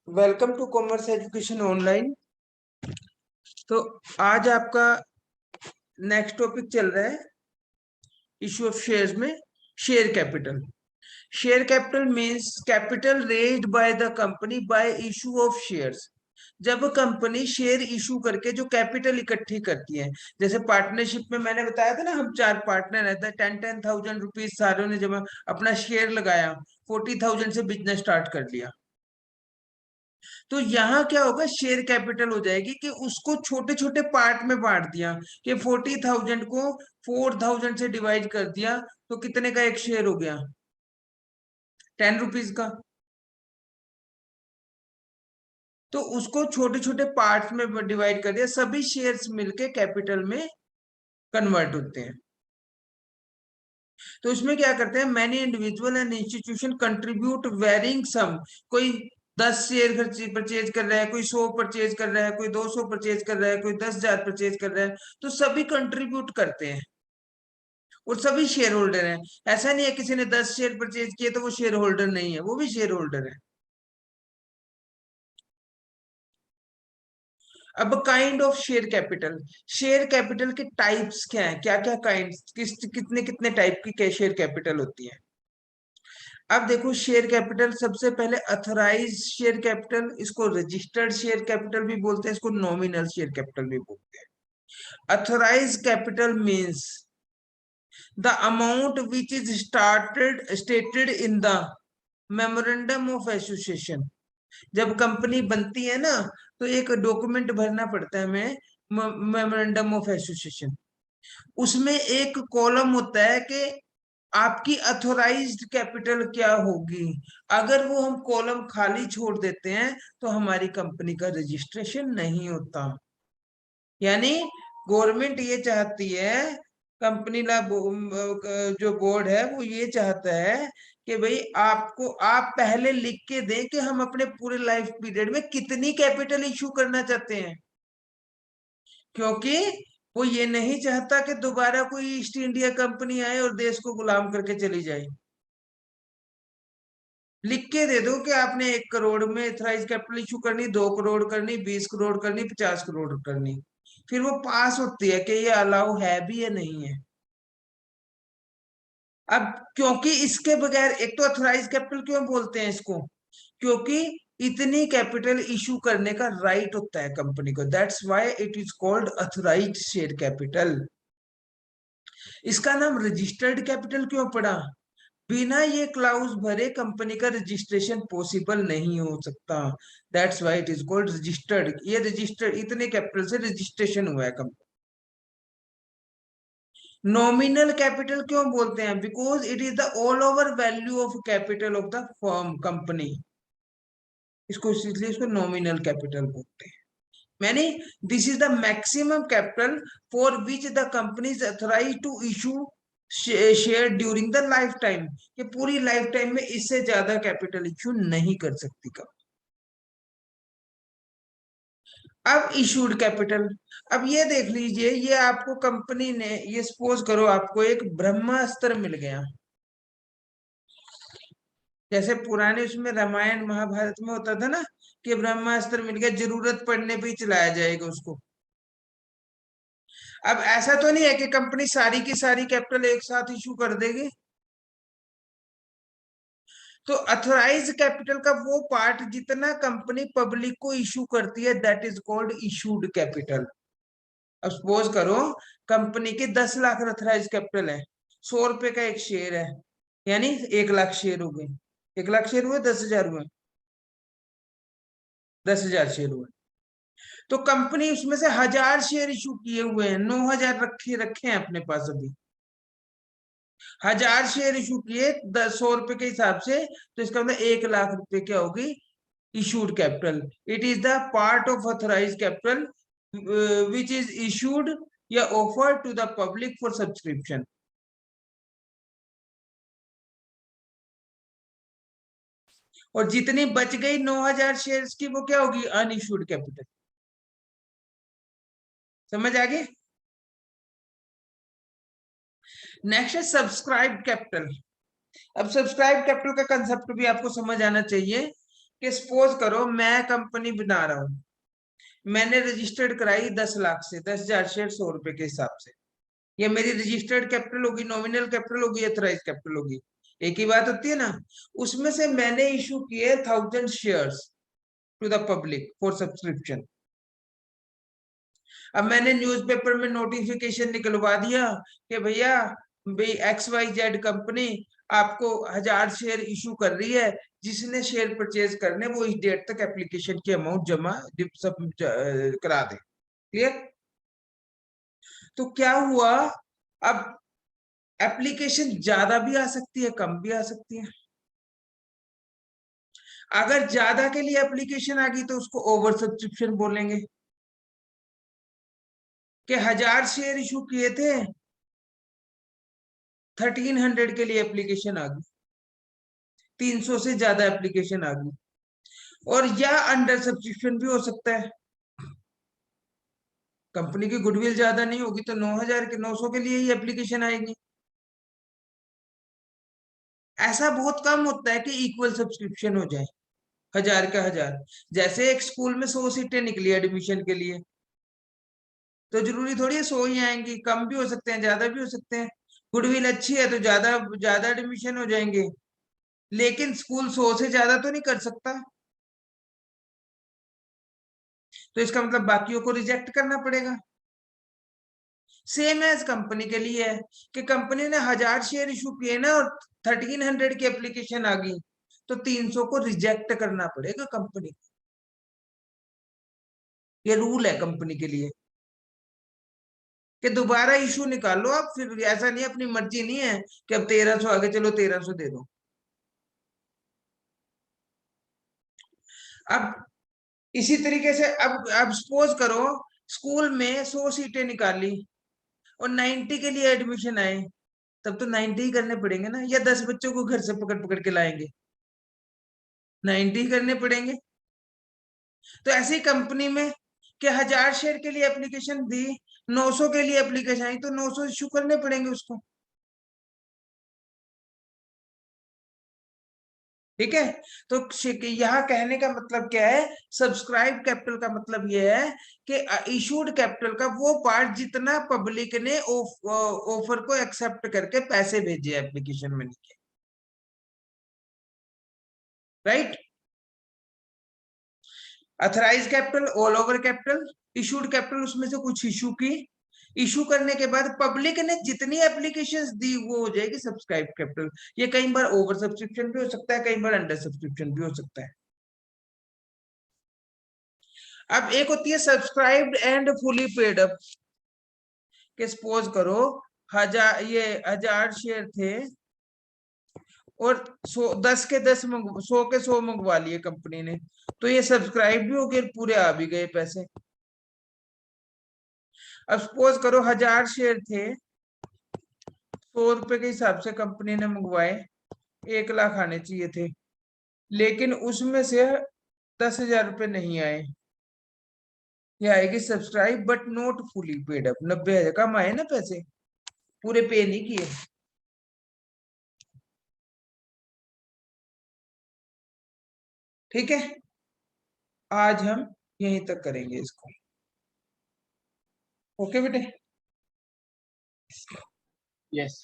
Welcome to commerce education online. तो आज आपका नेक्स्ट टॉपिक चल रहा है इशू ऑफ शेयर्स में share capital. Share capital means capital raised by the company by issue of shares. जब कंपनी शेयर इशू करके जो कैपिटल इकट्ठी करती है, जैसे पार्टनरशिप में मैंने बताया था ना, हम 4 पार्टनर रहते हैं, 10,000 रुपीज सारों ने जब अपना शेयर लगाया, 40,000 से बिजनेस स्टार्ट कर लिया, तो यहाँ क्या होगा, शेयर कैपिटल हो जाएगी कि उसको छोटे छोटे पार्ट में बांट दिया कि 40,000 को 4,000 से डिवाइड कर दिया, तो कितने का एक शेयर हो गया, 10 रुपीज का। तो उसको छोटे छोटे पार्ट में डिवाइड कर दिया, सभी शेयर्स मिलके कैपिटल में कन्वर्ट होते हैं। तो इसमें क्या करते हैं, many individual and institution contribute varying sum. कोई 10 शेयर परचेज कर रहा है, कोई 100 परचेज कर रहा है, कोई 200 परचेज कर रहा है, कोई 10,000 परचेज कर रहा है, तो सभी कंट्रीब्यूट करते हैं और सभी शेयर होल्डर हैं। ऐसा नहीं है किसी ने 10 शेयर परचेज किए तो वो शेयर होल्डर नहीं है, वो भी शेयर होल्डर है। अब काइंड ऑफ शेयर कैपिटल के टाइप्स क्या है, क्या क्या काइंड, कितने कितने टाइप की शेयर कैपिटल होती है। अब देखो, शेयर कैपिटल सबसे पहले अथोराइज शेयर कैपिटल, इसको रजिस्टर्ड शेयर कैपिटल भी बोलते हैं, इसको नॉमिनल शेयर कैपिटल भी बोलते हैं। Authorise capital means the amount which is stated in the memorandum of association. जब कंपनी बनती है ना, तो एक डॉक्यूमेंट भरना पड़ता है हमें, मेमोरेंडम ऑफ एसोसिएशन। उसमें एक कॉलम होता है कि आपकी अथोराइज्ड कैपिटल क्या होगी। अगर वो हम कॉलम खाली छोड़ देते हैं तो हमारी कंपनी का रजिस्ट्रेशन नहीं होता। यानी गवर्नमेंट ये चाहती है, कंपनी ला जो बोर्ड है वो ये चाहता है कि भाई आपको, आप पहले लिख के दें कि हम अपने पूरे लाइफ पीरियड में कितनी कैपिटल इशू करना चाहते हैं, क्योंकि वो ये नहीं चाहता कि दोबारा कोई ईस्ट इंडिया कंपनी आए और देश को गुलाम करके चली जाए। लिख के दे दो कि आपने 1 करोड़ में एथराइज कैपिटल इशू करनी, 2 करोड़ करनी, 20 करोड़ करनी, 50 करोड़ करनी, फिर वो पास होती है कि ये अलाउ है भी या नहीं है। अब क्योंकि इसके बगैर, एक तो अथोराइज कैपिटल क्यों बोलते हैं इसको, क्योंकि इतनी कैपिटल इशू करने का राइट होता है कंपनी को, that's why it is called authorised share capital. इसका नाम रजिस्टर्ड कैपिटल क्यों पड़ा, बिना ये क्लाउज भरे कंपनी का रजिस्ट्रेशन पॉसिबल नहीं हो सकता, that's why it is called registered. ये रजिस्टर्ड, इतने कैपिटल से रजिस्ट्रेशन हुआ है कंपनी। नॉमिनल कैपिटल क्यों बोलते हैं, because it is the all over value of capital of the firm company, इसको इसलिए इसको नॉमिनल कैपिटल बोलते हैं। मैंने, this is the maximum capital for which the company is authorise to issue share during the life time, कि पूरी life time में इससे ज्यादा कैपिटल इशू नहीं कर सकती कंपनी। अब इशूड कैपिटल, अब ये देख लीजिए, ये आपको कंपनी ने, ये सपोज करो आपको एक ब्रह्मास्त्र मिल गया, जैसे पुराने उसमें रामायण महाभारत में होता था ना कि ब्रह्मास्त्र मिल गया, जरूरत पड़ने पे ही चलाया जाएगा उसको। अब ऐसा तो नहीं है कि कंपनी सारी की सारी कैपिटल एक साथ इशू कर देगी। तो अथोराइज कैपिटल का वो पार्ट जितना कंपनी पब्लिक को इशू करती है, that is called issued capital. अब सपोज करो कंपनी के 10 लाख अथोराइज कैपिटल है, 100 रुपए का एक शेयर है, यानी 1 लाख शेयर हो गए। 1 लाख शेयर हुए, 10,000 हुए, 10,000 शेयर हुए। तो कंपनी उसमें से 1,000 शेयर इशू किए हुए हैं, 9,000 रखे रखे हैं अपने पास अभी। 1,000 शेयर इशू किए 100 रुपए के हिसाब से, तो इसका मतलब 1 लाख रुपए क्या होगी, issued capital. It is the part of authorise capital which is issued या offer to the public for subscription. और जितनी बच गई 9,000 शेयर की, वो क्या होगी, अनइशूड कैपिटल। समझ आ गई। नेक्स्ट है सब्सक्राइब कैपिटल। अब सब्सक्राइब कैपिटल का कंसेप्ट भी आपको समझ आना चाहिए कि सपोज करो मैं कंपनी बना रहा हूं, मैंने रजिस्टर्ड कराई 10 लाख से, 10,000 शेयर 100 रुपए के हिसाब से। ये मेरी रजिस्टर्ड कैपिटल होगी, नॉमिनल कैपिटल होगी, एथराइज कैपिटल होगी, एक ही बात होती है ना। उसमें से मैंने इशू किए 1000 shares to the public for subscription. अब मैंने न्यूज़पेपर में नोटिफिकेशन निकलवा दिया कि भैया भाई XYZ कंपनी आपको 1000 शेयर इशू कर रही है, जिसने शेयर परचेज करने वो इस डेट तक एप्लीकेशन की अमाउंट जमा सब करा दे। क्लियर? तो क्या हुआ, अब एप्लीकेशन ज्यादा भी आ सकती है, कम भी आ सकती है। अगर ज्यादा के लिए एप्लीकेशन आ गई तो उसको ओवर सब्सक्रिप्शन बोलेंगे, कि 1000 शेयर इशू किए थे, 1300 के लिए एप्लीकेशन आ गई, 300 से ज्यादा एप्लीकेशन आ गई। और या अंडर सब्सक्रिप्शन भी हो सकता है, कंपनी की गुडविल ज्यादा नहीं होगी तो 9000 के 900 के लिए ही एप्लीकेशन आएगी। ऐसा बहुत कम होता है कि इक्वल सब्सक्रिप्शन हो जाए, 1000 का 1000। जैसे एक स्कूल में 100 सीटें निकली एडमिशन के लिए, तो जरूरी थोड़ी है 100 ही आएंगी, कम भी हो सकते हैं, ज्यादा भी हो सकते हैं। गुडविल अच्छी है तो ज्यादा ज्यादा एडमिशन हो जाएंगे, लेकिन स्कूल 100 से ज्यादा तो नहीं कर सकता। तो इसका मतलब बाकियों को रिजेक्ट करना पड़ेगा। सेम एज कंपनी के लिए है, कि कंपनी ने 1000 शेयर इशू किए ना और 1300 की एप्लीकेशन आ गई, तो 300 को रिजेक्ट करना पड़ेगा कंपनी को। ये रूल है कंपनी के लिए, कि दोबारा इशू निकालो आप, फिर ऐसा नहीं, अपनी मर्जी नहीं है कि अब 1300 आगे चलो 1300 दे दो। अब इसी तरीके से अब सपोज करो स्कूल में 100 सीटें निकाली और 90 के लिए एडमिशन आए, तब तो 90 ही करने पड़ेंगे ना, या 10 बच्चों को घर से पकड़ पकड़ के लाएंगे, 90 ही करने पड़ेंगे। तो ऐसी कंपनी में कि 1000 शेयर के लिए एप्लीकेशन दी, 900 के लिए एप्लीकेशन आई, तो 900 इशू करने पड़ेंगे उसको। ठीक है? तो यहाँ कहने का मतलब क्या है, सब्सक्राइब कैपिटल का मतलब ये है कि इशूड कैपिटल का वो पार्ट जितना पब्लिक ने ऑफर को एक्सेप्ट करके पैसे भेजे एप्लीकेशन मनी के। Right? Authorise capital, all over capital, issued capital उसमें से कुछ इशू की, इशू करने के बाद पब्लिक ने जितनी एप्लीकेशंस दी वो हो जाएगी सब्सक्राइब कैपिटल। ये कई बार ओवर सब्सक्रिप्शन भी हो सकता है, कई बार अंडर सब्सक्रिप्शन भी हो सकता है। अब एक होती है subscribed and fully paid up, के सपोज करो 1000 शेयर थे और 100 के 100 मंगवा लिए कंपनी ने, तो ये सब्सक्राइब भी हो गए, पूरे आ भी गए पैसे। अब सपोज करो 1000 शेयर थे, 100 रुपए के हिसाब से कंपनी ने मंगवाए, 1 लाख आने चाहिए थे, लेकिन उसमें से 10,000 रुपये नहीं आए। ये आएगी subscribe but not fully paid up, 90,000 कम आए ना पैसे, पूरे पे नहीं किए। ठीक है? आज हम यहीं तक करेंगे इसको। ओके बेटे? यस।